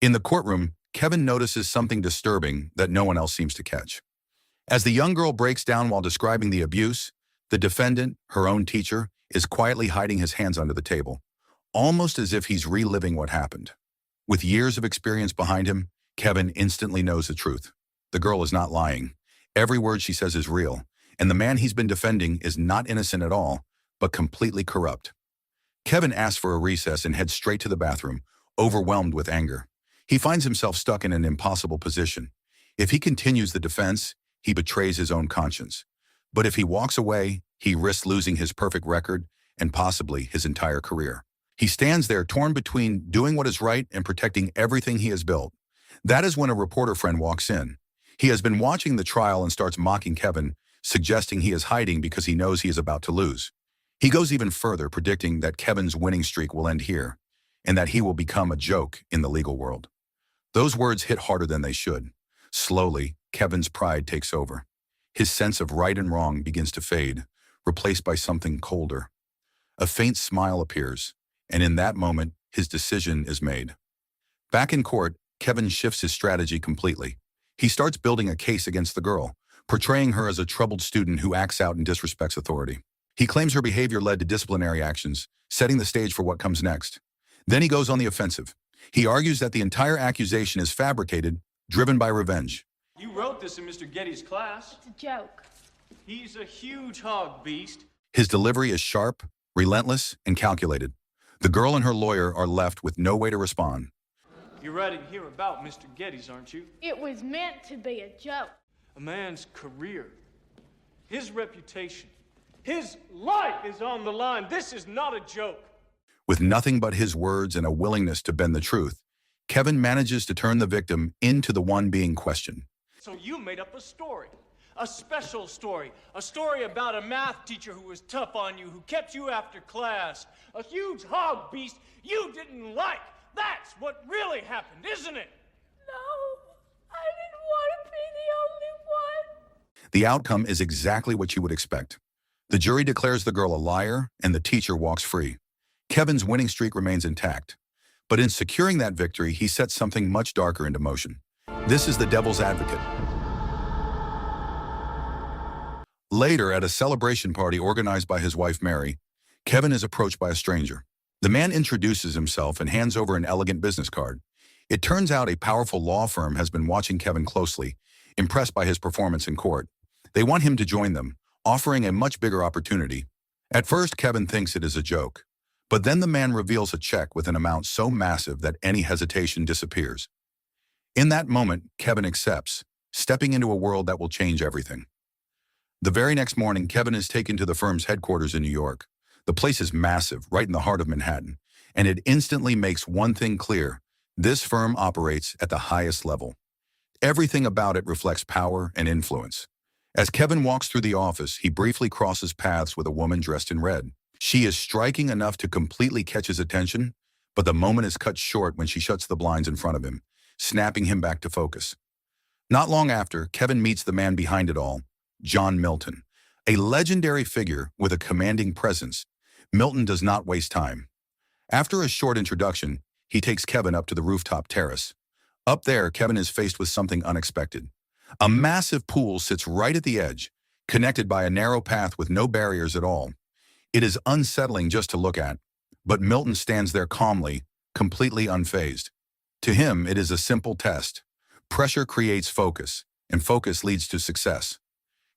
In the courtroom, Kevin notices something disturbing that no one else seems to catch. As the young girl breaks down while describing the abuse, the defendant, her own teacher, is quietly hiding his hands under the table, almost as if he's reliving what happened. With years of experience behind him, Kevin instantly knows the truth. The girl is not lying. Every word she says is real, and the man he's been defending is not innocent at all, but completely corrupt. Kevin asks for a recess and heads straight to the bathroom, overwhelmed with anger. He finds himself stuck in an impossible position. If he continues the defense, he betrays his own conscience. But if he walks away, he risks losing his perfect record and possibly his entire career. He stands there torn between doing what is right and protecting everything he has built. That is when a reporter friend walks in. He has been watching the trial and starts mocking Kevin, suggesting he is hiding because he knows he is about to lose. He goes even further, predicting that Kevin's winning streak will end here and that he will become a joke in the legal world. Those words hit harder than they should. Slowly, Kevin's pride takes over. His sense of right and wrong begins to fade, replaced by something colder. A faint smile appears, and in that moment, his decision is made. Back in court, Kevin shifts his strategy completely. He starts building a case against the girl, portraying her as a troubled student who acts out and disrespects authority. He claims her behavior led to disciplinary actions, setting the stage for what comes next. Then he goes on the offensive. He argues that the entire accusation is fabricated, driven by revenge. You wrote this in Mr. Getty's class. It's a joke. He's a huge hog beast. His delivery is sharp, relentless, and calculated. The girl and her lawyer are left with no way to respond. You're writing here about Mr. Getty's, aren't you? It was meant to be a joke. A man's career, his reputation, his life is on the line. This is not a joke. With nothing but his words and a willingness to bend the truth, Kevin manages to turn the victim into the one being questioned. So you made up a story, a special story, a story about a math teacher who was tough on you, who kept you after class, a huge hog beast you didn't like. That's what really happened, isn't it? No, I didn't want to be the only one. The outcome is exactly what you would expect. The jury declares the girl a liar, and the teacher walks free. Kevin's winning streak remains intact. But in securing that victory, he sets something much darker into motion. This is the devil's advocate. Later, at a celebration party organized by his wife Mary, Kevin is approached by a stranger. The man introduces himself and hands over an elegant business card. It turns out a powerful law firm has been watching Kevin closely, impressed by his performance in court. They want him to join them, offering a much bigger opportunity. At first, Kevin thinks it is a joke. But then the man reveals a check with an amount so massive that any hesitation disappears. In that moment, Kevin accepts, stepping into a world that will change everything. The very next morning, Kevin is taken to the firm's headquarters in New York. The place is massive, right in the heart of Manhattan, and it instantly makes one thing clear: this firm operates at the highest level. Everything about it reflects power and influence. As Kevin walks through the office, he briefly crosses paths with a woman dressed in red. She is striking enough to completely catch his attention, but the moment is cut short when she shuts the blinds in front of him, snapping him back to focus. Not long after, Kevin meets the man behind it all, John Milton, a legendary figure with a commanding presence. Milton does not waste time. After a short introduction, he takes Kevin up to the rooftop terrace. Up there, Kevin is faced with something unexpected. A massive pool sits right at the edge, connected by a narrow path with no barriers at all. It is unsettling just to look at, but Milton stands there calmly, completely unfazed. To him, it is a simple test. Pressure creates focus, and focus leads to success.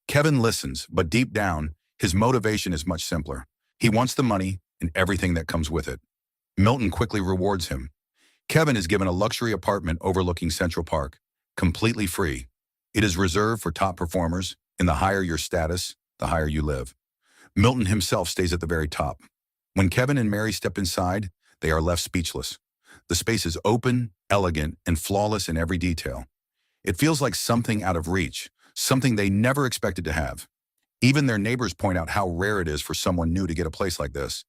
Kevin listens, but deep down, his motivation is much simpler. He wants the money and everything that comes with it. Milton quickly rewards him. Kevin is given a luxury apartment overlooking Central Park, completely free. It is reserved for top performers, and the higher your status, the higher you live. Milton himself stays at the very top. When Kevin and Mary step inside, they are left speechless. The space is open, elegant, and flawless in every detail. It feels like something out of reach, something they never expected to have. Even their neighbors point out how rare it is for someone new to get a place like this.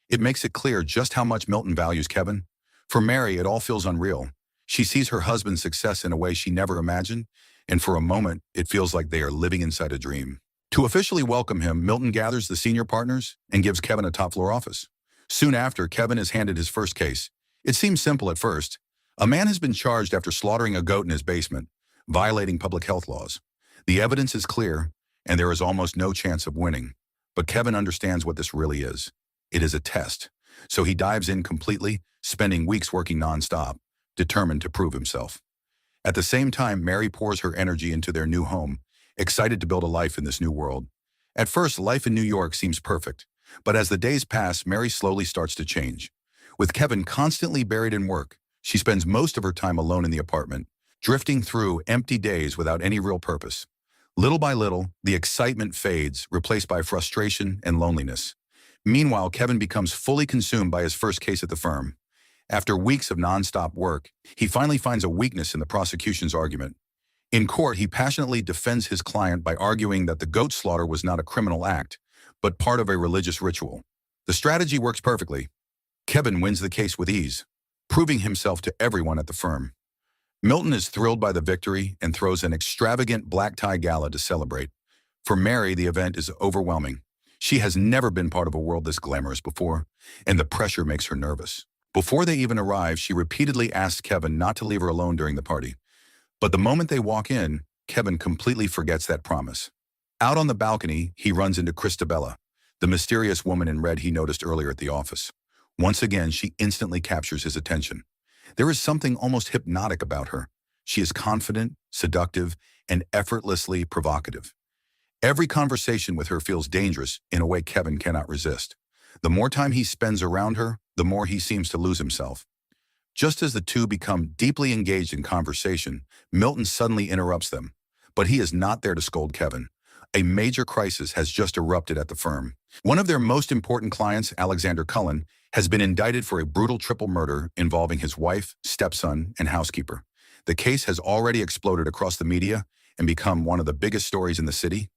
It makes it clear just how much Milton values Kevin. For Mary, it all feels unreal. She sees her husband's success in a way she never imagined, and for a moment, it feels like they are living inside a dream. To officially welcome him, Milton gathers the senior partners and gives Kevin a top-floor office. Soon after, Kevin is handed his first case. It seems simple at first, A man has been charged after slaughtering a goat in his basement, violating public health laws. The evidence is clear, and there is almost no chance of winning. But Kevin understands what this really is. It is a test. So he dives in completely, spending weeks working nonstop, determined to prove himself. At the same time, Mary pours her energy into their new home, excited to build a life in this new world. At first, life in New York seems perfect, but as the days pass, Mary slowly starts to change. With Kevin constantly buried in work, she spends most of her time alone in the apartment, drifting through empty days without any real purpose. Little by little, the excitement fades, replaced by frustration and loneliness. Meanwhile, Kevin becomes fully consumed by his first case at the firm. After weeks of nonstop work, he finally finds a weakness in the prosecution's argument. In court, he passionately defends his client by arguing that the goat slaughter was not a criminal act, but part of a religious ritual. The strategy works perfectly. Kevin wins the case with ease, proving himself to everyone at the firm. Milton is thrilled by the victory and throws an extravagant black tie gala to celebrate. For Mary, the event is overwhelming. She has never been part of a world this glamorous before, and the pressure makes her nervous. Before they even arrive, she repeatedly asks Kevin not to leave her alone during the party. But the moment they walk in, Kevin completely forgets that promise. Out on the balcony, he runs into Christabella, the mysterious woman in red he noticed earlier at the office. Once again, she instantly captures his attention. There is something almost hypnotic about her. She is confident, seductive, and effortlessly provocative. Every conversation with her feels dangerous in a way Kevin cannot resist. The more time he spends around her, the more he seems to lose himself. Just as the two become deeply engaged in conversation, Milton suddenly interrupts them. But he is not there to scold Kevin. A major crisis has just erupted at the firm. One of their most important clients, Alexander Cullen, has been indicted for a brutal triple murder involving his wife, stepson, and housekeeper. The case has already exploded across the media and become one of the biggest stories in the city.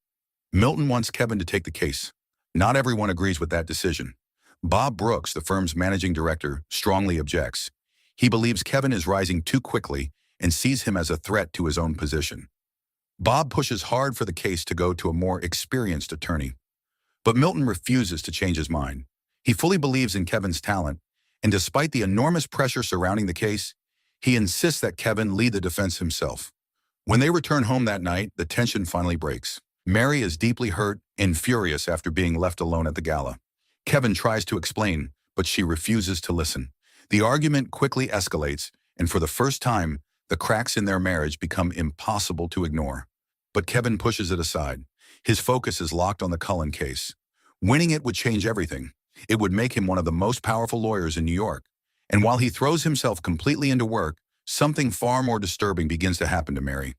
Milton wants Kevin to take the case. Not everyone agrees with that decision. Bob Brooks, the firm's managing director, strongly objects. He believes Kevin is rising too quickly and sees him as a threat to his own position. Bob pushes hard for the case to go to a more experienced attorney. But Milton refuses to change his mind. He fully believes in Kevin's talent, and despite the enormous pressure surrounding the case, he insists that Kevin lead the defense himself. When they return home that night, the tension finally breaks. Mary is deeply hurt and furious after being left alone at the gala. Kevin tries to explain, but she refuses to listen. The argument quickly escalates, and for the first time, the cracks in their marriage become impossible to ignore. But Kevin pushes it aside. His focus is locked on the Cullen case. Winning it would change everything. It would make him one of the most powerful lawyers in New York. And while he throws himself completely into work, something far more disturbing begins to happen to Mary.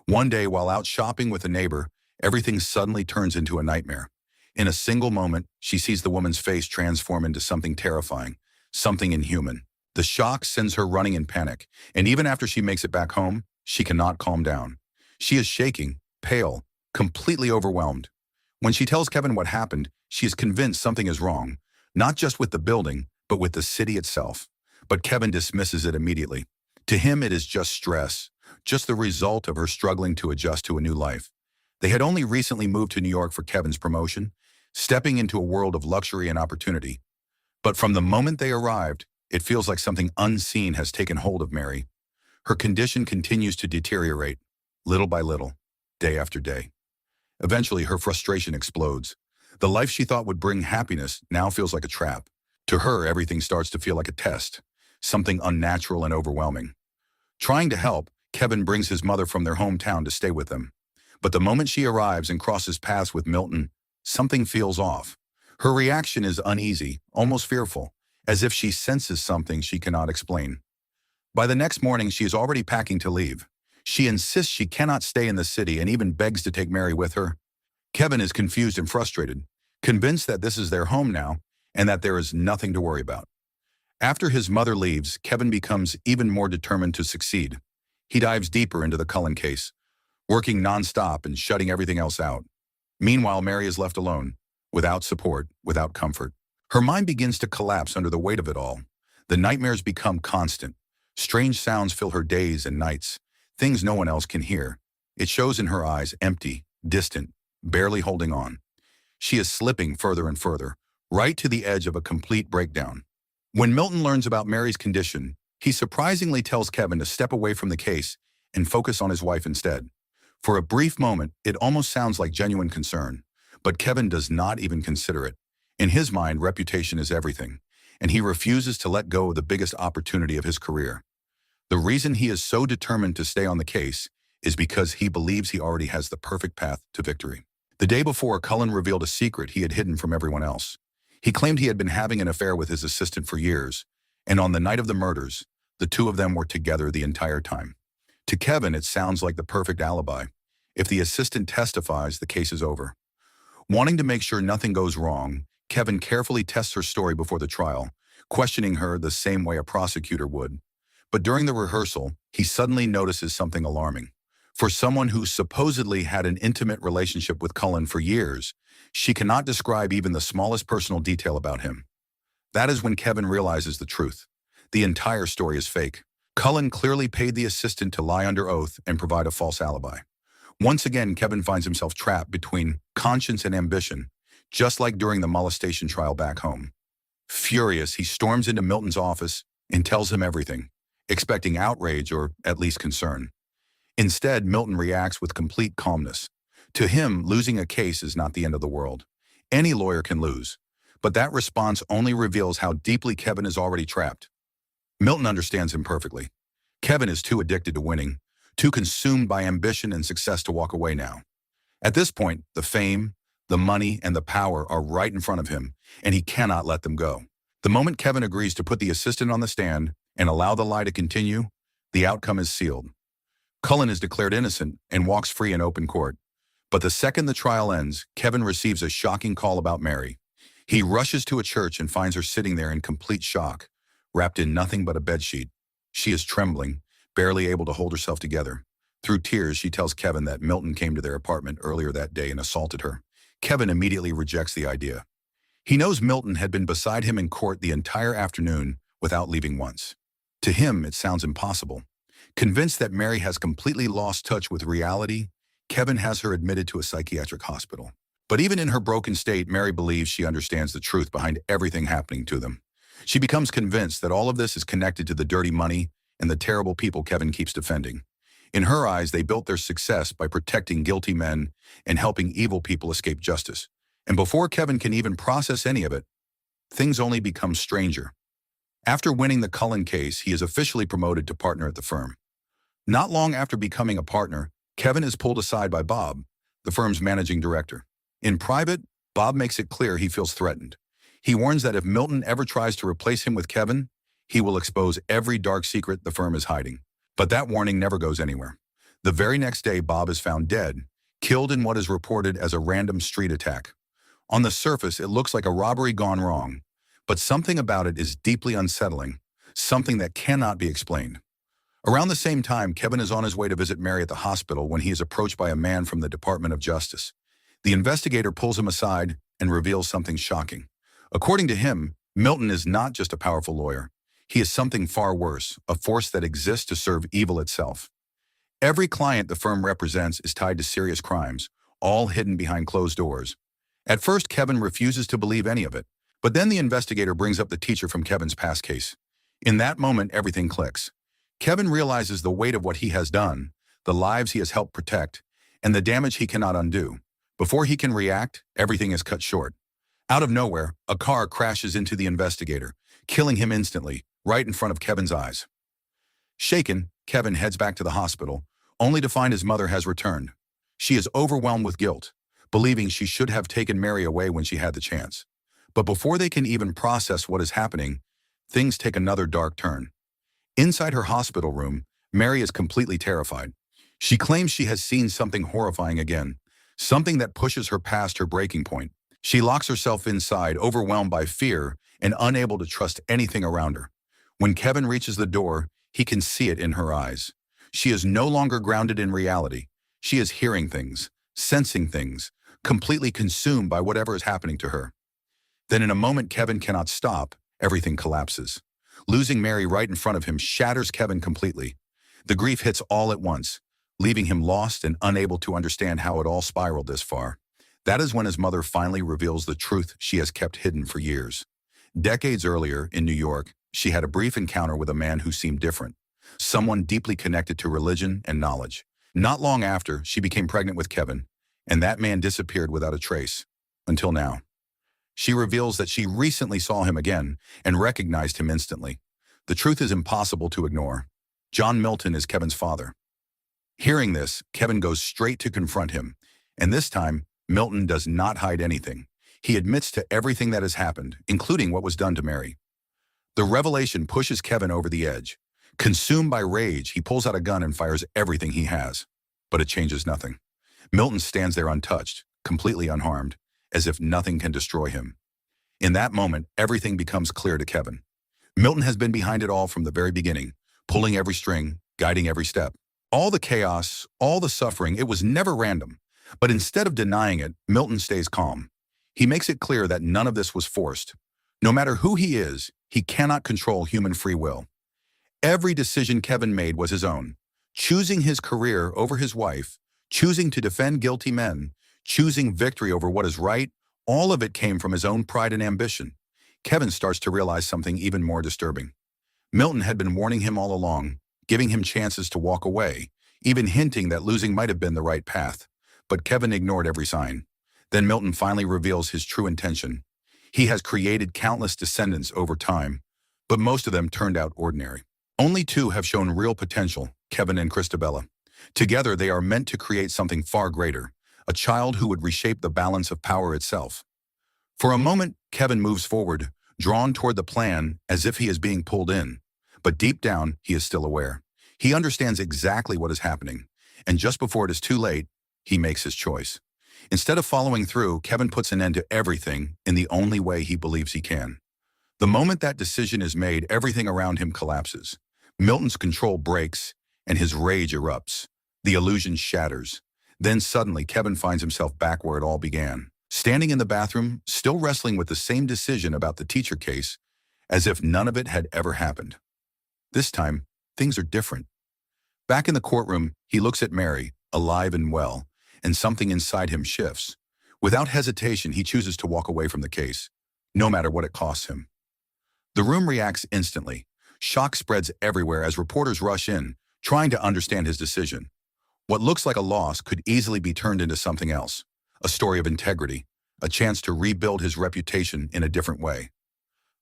One day, while out shopping with a neighbor, everything suddenly turns into a nightmare. In a single moment, she sees the woman's face transform into something terrifying, something inhuman. The shock sends her running in panic, and even after she makes it back home, she cannot calm down. She is shaking, pale, completely overwhelmed. When she tells Kevin what happened, she is convinced something is wrong, not just with the building, but with the city itself. But Kevin dismisses it immediately. To him, it is just stress, just the result of her struggling to adjust to a new life. They had only recently moved to New York for Kevin's promotion, stepping into a world of luxury and opportunity. But from the moment they arrived, it feels like something unseen has taken hold of Mary. Her condition continues to deteriorate, little by little, day after day. Eventually, her frustration explodes. The life she thought would bring happiness now feels like a trap. To her, everything starts to feel like a test, something unnatural and overwhelming. Trying to help, Kevin brings his mother from their hometown to stay with them. But the moment she arrives and crosses paths with Milton, something feels off. Her reaction is uneasy, almost fearful, as if she senses something she cannot explain. By the next morning, she is already packing to leave. She insists she cannot stay in the city and even begs to take Mary with her. Kevin is confused and frustrated, convinced that this is their home now and that there is nothing to worry about. After his mother leaves, Kevin becomes even more determined to succeed. He dives deeper into the Cullen case, working nonstop and shutting everything else out. Meanwhile, Mary is left alone, without support, without comfort. Her mind begins to collapse under the weight of it all. The nightmares become constant. Strange sounds fill her days and nights, things no one else can hear. It shows in her eyes, empty, distant, barely holding on. She is slipping further and further, right to the edge of a complete breakdown. When Milton learns about Mary's condition, He surprisingly tells Kevin to step away from the case and focus on his wife instead. For a brief moment, it almost sounds like genuine concern, but Kevin does not even consider it. In his mind, reputation is everything, and he refuses to let go of the biggest opportunity of his career. The reason he is so determined to stay on the case is because he believes he already has the perfect path to victory. The day before, Cullen revealed a secret he had hidden from everyone else. He claimed he had been having an affair with his assistant for years, and on the night of the murders, the two of them were together the entire time. To Kevin, it sounds like the perfect alibi. If the assistant testifies, the case is over. Wanting to make sure nothing goes wrong, Kevin carefully tests her story before the trial, questioning her the same way a prosecutor would. But during the rehearsal, he suddenly notices something alarming. For someone who supposedly had an intimate relationship with Cullen for years, she cannot describe even the smallest personal detail about him. That is when Kevin realizes the truth. The entire story is fake. Cullen clearly paid the assistant to lie under oath and provide a false alibi. Once again, Kevin finds himself trapped between conscience and ambition, just like during the molestation trial back home. Furious, he storms into Milton's office and tells him everything, expecting outrage or at least concern. Instead, Milton reacts with complete calmness. To him, losing a case is not the end of the world. Any lawyer can lose, but that response only reveals how deeply Kevin is already trapped. Milton understands him perfectly. Kevin is too addicted to winning, too consumed by ambition and success to walk away now. At this point, the fame, the money, and the power are right in front of him, and he cannot let them go. The moment Kevin agrees to put the assistant on the stand and allow the lie to continue, the outcome is sealed. Cullen is declared innocent and walks free in open court. But the second the trial ends, Kevin receives a shocking call about Mary. He rushes to a church and finds her sitting there in complete shock, wrapped in nothing but a bedsheet. She is trembling, barely able to hold herself together. Through tears, she tells Kevin that Milton came to their apartment earlier that day and assaulted her. Kevin immediately rejects the idea. He knows Milton had been beside him in court the entire afternoon without leaving once. To him, it sounds impossible. Convinced that Mary has completely lost touch with reality, Kevin has her admitted to a psychiatric hospital. But even in her broken state, Mary believes she understands the truth behind everything happening to them. She becomes convinced that all of this is connected to the dirty money and the terrible people Kevin keeps defending. In her eyes, they built their success by protecting guilty men and helping evil people escape justice. And before Kevin can even process any of it, things only become stranger. After winning the Cullen case, he is officially promoted to partner at the firm. Not long after becoming a partner, Kevin is pulled aside by Bob, the firm's managing director. In private, Bob makes it clear he feels threatened. He warns that if Milton ever tries to replace him with Kevin, he will expose every dark secret the firm is hiding. But that warning never goes anywhere. The very next day, Bob is found dead, killed in what is reported as a random street attack. On the surface, it looks like a robbery gone wrong, but something about it is deeply unsettling, something that cannot be explained. Around the same time, Kevin is on his way to visit Mary at the hospital when he is approached by a man from the Department of Justice. The investigator pulls him aside and reveals something shocking. According to him, Milton is not just a powerful lawyer. He is something far worse, a force that exists to serve evil itself. Every client the firm represents is tied to serious crimes, all hidden behind closed doors. At first, Kevin refuses to believe any of it, but then the investigator brings up the teacher from Kevin's past case. In that moment, everything clicks. Kevin realizes the weight of what he has done, the lives he has helped protect, and the damage he cannot undo. Before he can react, everything is cut short. Out of nowhere, a car crashes into the investigator, killing him instantly, right in front of Kevin's eyes. Shaken, Kevin heads back to the hospital, only to find his mother has returned. She is overwhelmed with guilt, believing she should have taken Mary away when she had the chance. But before they can even process what is happening, things take another dark turn. Inside her hospital room, Mary is completely terrified. She claims she has seen something horrifying again, something that pushes her past her breaking point. She locks herself inside, overwhelmed by fear and unable to trust anything around her. When Kevin reaches the door, he can see it in her eyes. She is no longer grounded in reality. She is hearing things, sensing things, completely consumed by whatever is happening to her. Then in a moment Kevin cannot stop, everything collapses. Losing Mary right in front of him shatters Kevin completely. The grief hits all at once, leaving him lost and unable to understand how it all spiraled this far. That is when his mother finally reveals the truth she has kept hidden for years. Decades earlier, in New York, she had a brief encounter with a man who seemed different, someone deeply connected to religion and knowledge. Not long after, she became pregnant with Kevin, and that man disappeared without a trace. Until now. She reveals that she recently saw him again and recognized him instantly. The truth is impossible to ignore. John Milton is Kevin's father. Hearing this, Kevin goes straight to confront him, and this time, Milton does not hide anything. He admits to everything that has happened, including what was done to Mary. The revelation pushes Kevin over the edge. Consumed by rage, he pulls out a gun and fires everything he has. But it changes nothing. Milton stands there untouched, completely unharmed, as if nothing can destroy him. In that moment, everything becomes clear to Kevin. Milton has been behind it all from the very beginning, pulling every string, guiding every step. All the chaos, all the suffering, it was never random. But instead of denying it, Milton stays calm. He makes it clear that none of this was forced. No matter who he is, he cannot control human free will. Every decision Kevin made was his own. Choosing his career over his wife, choosing to defend guilty men, choosing victory over what is right, all of it came from his own pride and ambition. Kevin starts to realize something even more disturbing. Milton had been warning him all along, giving him chances to walk away, even hinting that losing might have been the right path. But Kevin ignored every sign. Then Milton finally reveals his true intention. He has created countless descendants over time, but most of them turned out ordinary. Only two have shown real potential, Kevin and Christabella. Together, they are meant to create something far greater, a child who would reshape the balance of power itself. For a moment, Kevin moves forward, drawn toward the plan as if he is being pulled in. But deep down, he is still aware. He understands exactly what is happening, and just before it is too late, he makes his choice. Instead of following through, Kevin puts an end to everything in the only way he believes he can. The moment that decision is made, everything around him collapses. Milton's control breaks, and his rage erupts. The illusion shatters. Then suddenly, Kevin finds himself back where it all began. Standing in the bathroom, still wrestling with the same decision about the teacher case, as if none of it had ever happened. This time, things are different. Back in the courtroom, he looks at Mary, alive and well, and something inside him shifts. Without hesitation, he chooses to walk away from the case, no matter what it costs him. The room reacts instantly. Shock spreads everywhere as reporters rush in, trying to understand his decision. What looks like a loss could easily be turned into something else, a story of integrity, a chance to rebuild his reputation in a different way.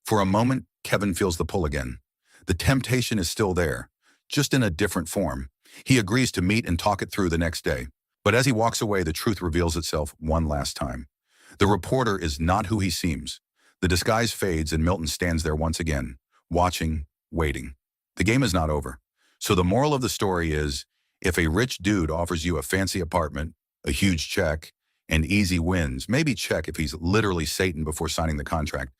For a moment, Kevin feels the pull again. The temptation is still there, just in a different form. He agrees to meet and talk it through the next day. But as he walks away, the truth reveals itself one last time. The reporter is not who he seems. The disguise fades and Milton stands there once again, watching, waiting. The game is not over. So the moral of the story is, if a rich dude offers you a fancy apartment, a huge check, and easy wins, maybe check if he's literally Satan before signing the contract.